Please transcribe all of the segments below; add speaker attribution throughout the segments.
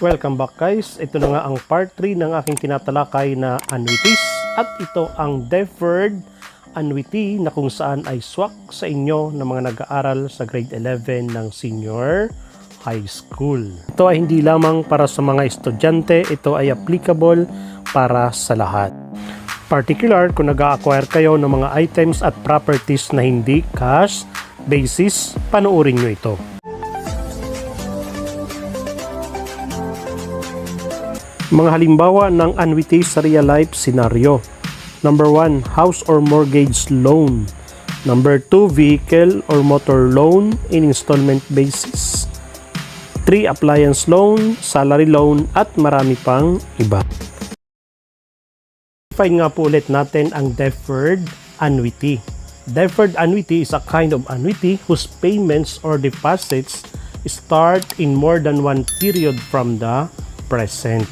Speaker 1: Welcome back guys, ito na nga ang part 3 ng aking tinatalakay na annuities at ito ang Deferred Annuity na kung saan ay swak sa inyo ng mga nag-aaral sa grade 11 ng senior high school. Ito ay hindi lamang para sa mga estudyante, ito ay applicable para sa lahat. Particular kung nag-a-acquire kayo ng mga items at properties na hindi cash basis, panoorin nyo ito. Mga halimbawa ng annuity sa real life scenario. Number 1, house or mortgage loan. Number 2, vehicle or motor loan in installment basis. 3, appliance loan, salary loan, at marami pang iba. Define nga po ulit natin ang deferred annuity. Deferred annuity is a kind of annuity whose payments or deposits start in more than one period from the present.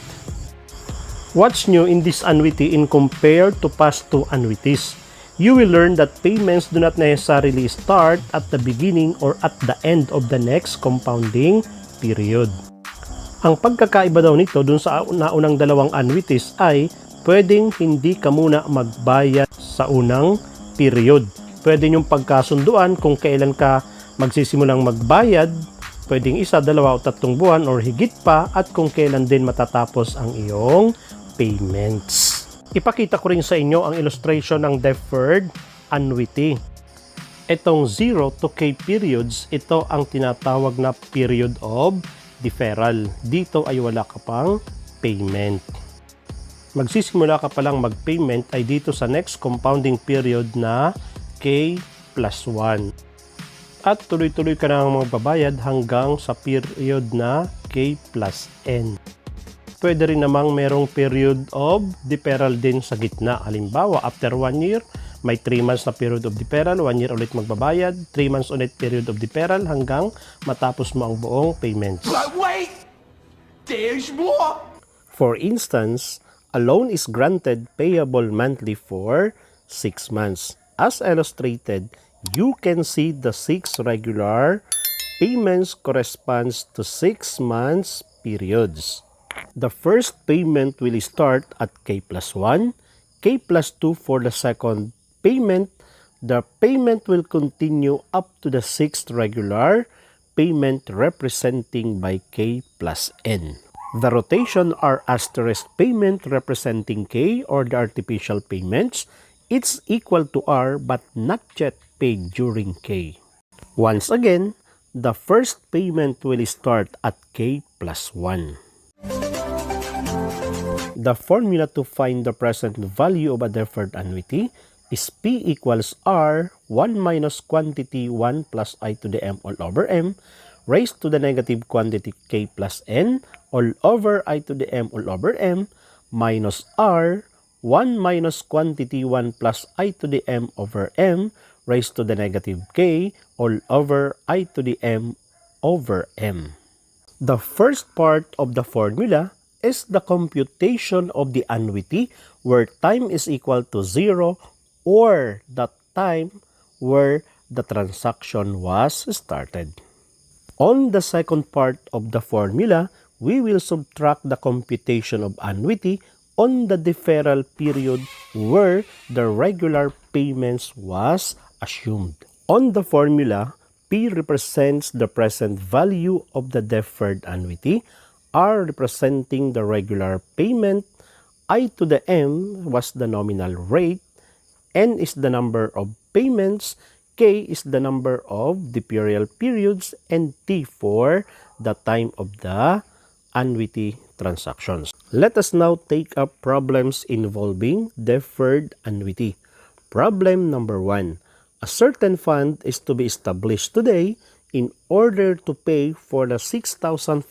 Speaker 1: What's new in this annuity in compared to past two annuities? You will learn that payments do not necessarily start at the beginning or at the end of the next compounding period. Ang pagkakaiba daw nito dun sa naunang dalawang annuities ay pwedeng hindi ka muna magbayad sa unang period. Pwede nyong pagkasunduan kung kailan ka magsisimulang magbayad, pwedeng 1, 2 o 3 buwan or higit pa, at kung kailan din matatapos ang iyong payments. Ipakita ko rin sa inyo ang illustration ng deferred annuity. Itong 0 to K periods, ito ang tinatawag na period of deferral. Dito ay wala ka pang payment. Magsisimula ka palang mag-payment ay dito sa next compounding period na K plus 1. At tuloy-tuloy ka nang magbabayad hanggang sa period na K plus N. Pwede rin namang merong period of deferral din sa gitna. Halimbawa, after 1 year, may 3 months na period of deferral, 1 year ulit magbabayad, 3 months ulit period of deferral hanggang matapos mo ang buong payments.
Speaker 2: But wait! There's more!
Speaker 1: For instance, a loan is granted payable monthly for 6 months. As illustrated, you can see the 6 regular payments corresponds to 6 months periods. The first payment will start at K plus 1, K plus 2 for the second payment. The payment will continue up to the 6th regular payment representing by K plus N. The rotation are asterisk payment representing K or the artificial payments. It's equal to R but not yet paid during K. Once again, the first payment will start at K plus 1. The formula to find the present value of a deferred annuity is P equals R, 1 minus quantity 1 plus I to the M all over M, raised to the negative quantity K plus N, all over I to the M all over M, minus R, 1 minus quantity 1 plus I to the M over M, raised to the negative K, all over I to the M over M. The first part of the formula is the computation of the annuity where time is equal to 0 or the time where the transaction was started. On the second part of the formula, we will subtract the computation of annuity on the deferral period where the regular payments was assumed. On the formula, P represents the present value of the deferred annuity, R representing the regular payment, I to the M was the nominal rate, N is the number of payments, K is the number of deferral periods, and T for the time of the annuity transactions. Let us now take up problems involving deferred annuity. Problem number 1. A certain fund is to be established today in order to pay for the 6,500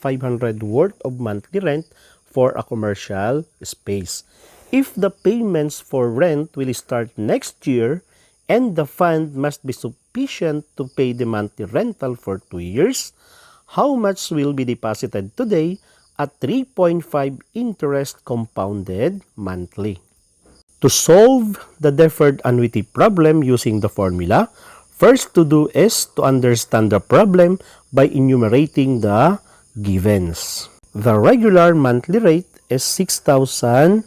Speaker 1: worth of monthly rent for a commercial space. If the payments for rent will start next year and the fund must be sufficient to pay the monthly rental for 2 years, how much will be deposited today at 3.5 interest compounded monthly? To solve the deferred annuity problem using the formula, first to do is to understand the problem by enumerating the givens. The regular monthly rate is 6,500.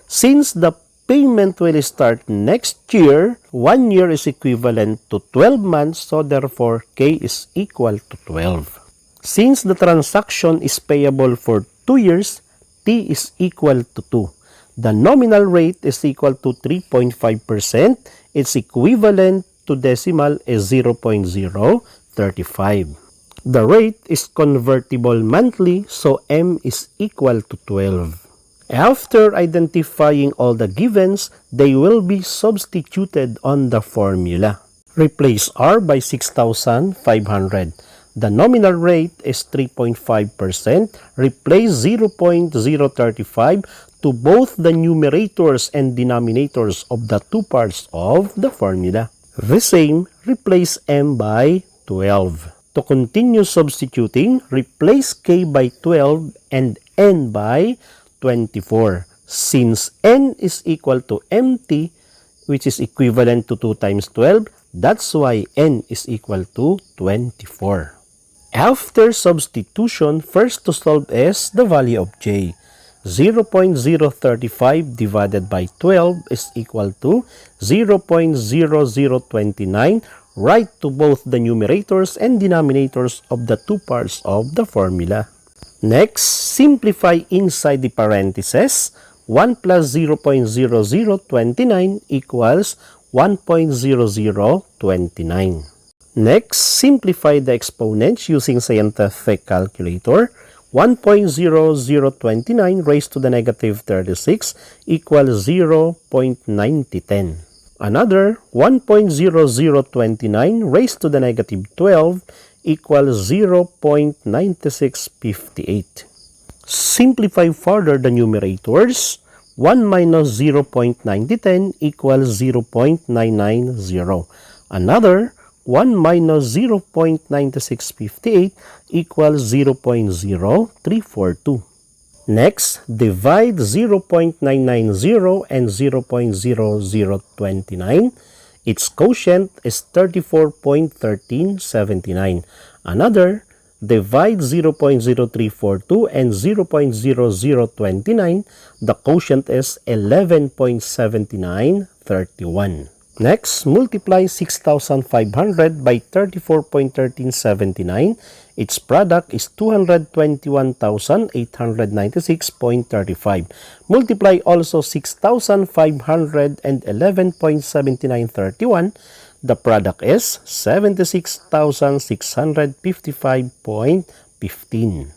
Speaker 1: Since the payment will start next year, 1 year is equivalent to 12 months, so therefore K is equal to 12. Since the transaction is payable for 2 years, T is equal to 2. The nominal rate is equal to 3.5%. Its equivalent to decimal is 0.035. The rate is convertible monthly, so M is equal to 12. After identifying all the givens, they will be substituted on the formula. Replace R by 6,500. The nominal rate is 3.5%. Replace 0.035 to both the numerators and denominators of the two parts of the formula. The same, replace M by 12. To continue substituting, replace K by 12 and N by 24. Since N is equal to MT, which is equivalent to 2 times 12, that's why N is equal to 24. After substitution, first to solve is the value of J. 0.035 divided by 12 is equal to 0.0029. Write to both the numerators and denominators of the two parts of the formula. Next, simplify inside the parentheses. 1 plus 0.0029 equals 1.0029. Next, simplify the exponents using scientific calculator. 1.0029 raised to the negative 36 equals 0.9010. Another 1.0029 raised to the negative 12 equals 0.9658. Simplify further the numerators. 1 minus 0.9010 equals 0.990. Another 1 minus 0.9658 equals 0.0342. Next, divide 0.990 and 0.0029. Its quotient is 34.1379. Another, divide 0.0342 and 0.0029. The quotient is 11.7931. Next, multiply 6,500 by 34.1379. Its product is 221,896.35. Multiply also 6,500 and 11.7931. The product is 76,655.15.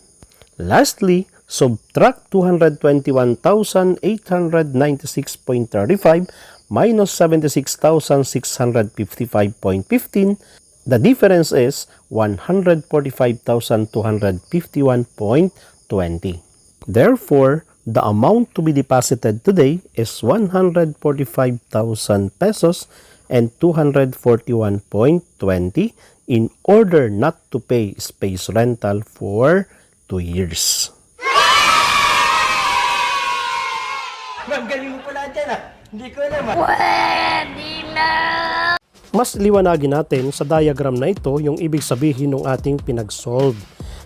Speaker 1: Lastly, subtract 221,896.35 minus 76,655.15. The difference is 145,251.20. Therefore, the amount to be deposited today is 145,000 pesos and 241.20 in order not to pay space rental for 2 years.
Speaker 2: Ma'am, galing mo pala dyan ah. Hindi ko alam ah.
Speaker 1: Mas liwanagin natin sa diagram na ito yung ibig sabihin ng ating pinag-solve.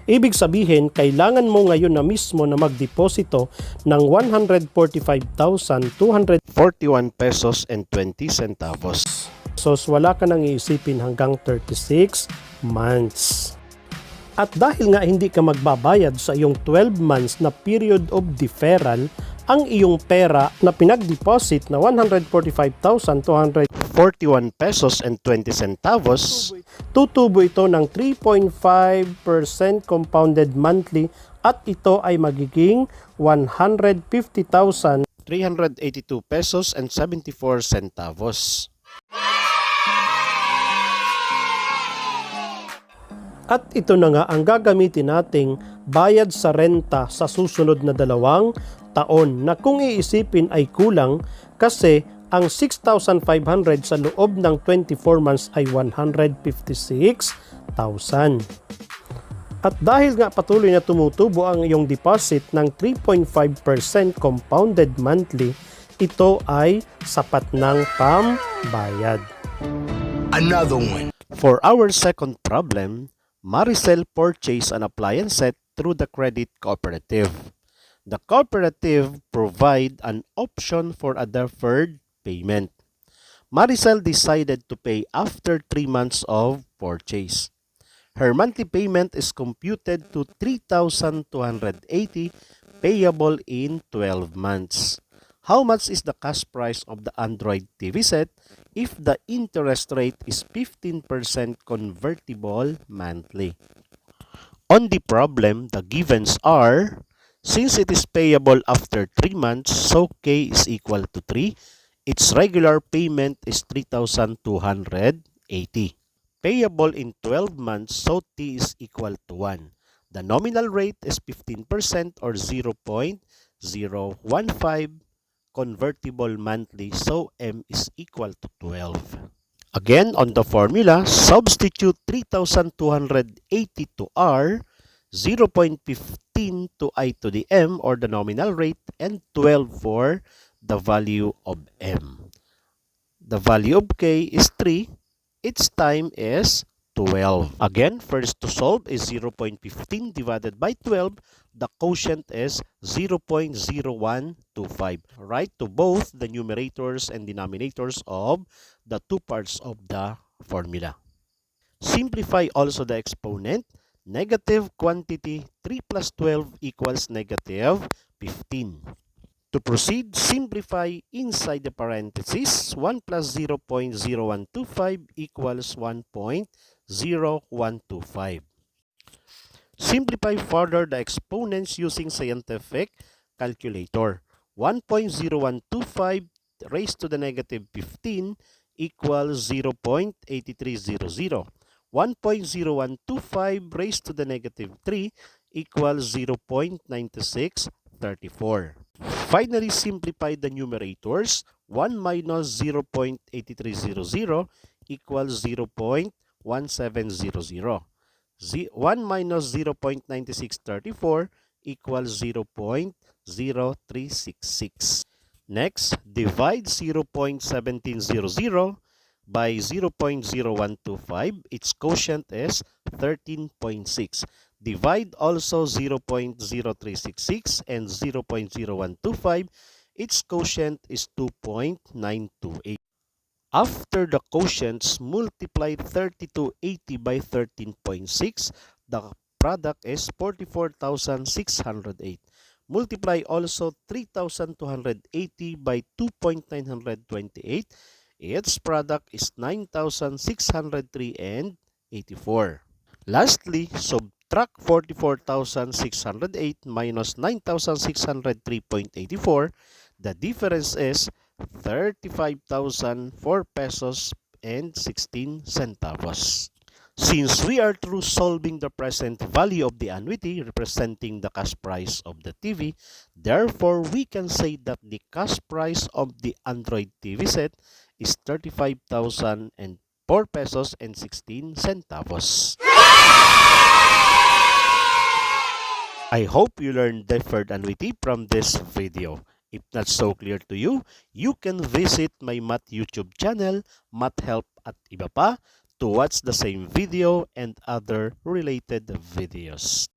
Speaker 1: Ibig sabihin, kailangan mo ngayon na mismo na magdeposito ng 145,241 pesos and 20 centavos. So, wala ka nang iisipin hanggang 36 months. At dahil nga hindi ka magbabayad sa iyong 12 months na period of deferral, ang iyong pera na pinag-deposit na 145,241 pesos and 20 centavos, tutubo ito ng 3.5% compounded monthly at ito ay magiging 150,382 pesos and 74 centavos. At ito na nga ang gagamitin nating bayad sa renta sa susunod na 2 taon na kung iisipin ay kulang kasi ang 6,500 sa loob ng 24 months ay 156,000. At dahil nga patuloy na tumutubo ang iyong deposit ng 3.5% compounded monthly, ito ay sapat ng pambayad.
Speaker 2: Another one.
Speaker 1: For our second problem, Maricel purchased an appliance set through the credit cooperative. The cooperative provide an option for a deferred payment. Maricel decided to pay after 3 months of purchase. Her monthly payment is computed to 3,280 payable in 12 months. How much is the cash price of the Android TV set if the interest rate is 15% convertible monthly? On the problem, the givens are, since it is payable after 3 months, so K is equal to 3, its regular payment is 3,280. Payable in 12 months, so T is equal to 1. The nominal rate is 15% or 0.015, convertible monthly, so M is equal to 12. Again, on the formula, substitute 3,280 to R, 0.15 to I to the M or the nominal rate, and 12 for the value of M. The value of K is 3. Its time is 12. Again, first to solve is 0.15 divided by 12. The quotient is 0.0125. Write to both the numerators and denominators of the two parts of the formula. Simplify also the exponent. Negative quantity 3 plus 12 equals negative 15. To proceed, simplify inside the parentheses. 1 plus 0.0125 equals 1.0125. Simplify further the exponents using scientific calculator. 1.0125 raised to the negative 15 equals 0.8300. 1.0125 raised to the negative 3 equals 0.9634. Finally, simplify the numerators. 1 minus 0.8300 equals 0.1700. 1 minus 0.9634 equals 0.0366. Next, divide 0.1700 by 0.0125. Its quotient is 13.6. Divide also 0.0366 and 0.0125. Its quotient is 2.928. After the quotients, multiply 3280 by 13.6. The product is 44,608. Multiply also 3,280 by 2.928. Its product is 9,603 and 84. Lastly, subtract 44,608 minus 9,603.84. The difference is 35,004 pesos and 16 centavos. Since we are through solving the present value of the annuity representing the cash price of the TV, therefore we can say that the cash price of the Android TV set is 35,004 pesos and 16 centavos. I hope you learned deferred annuity from this video. If not so clear to you, you can visit my math YouTube channel, Math Help at iba pa, to watch the same video and other related videos.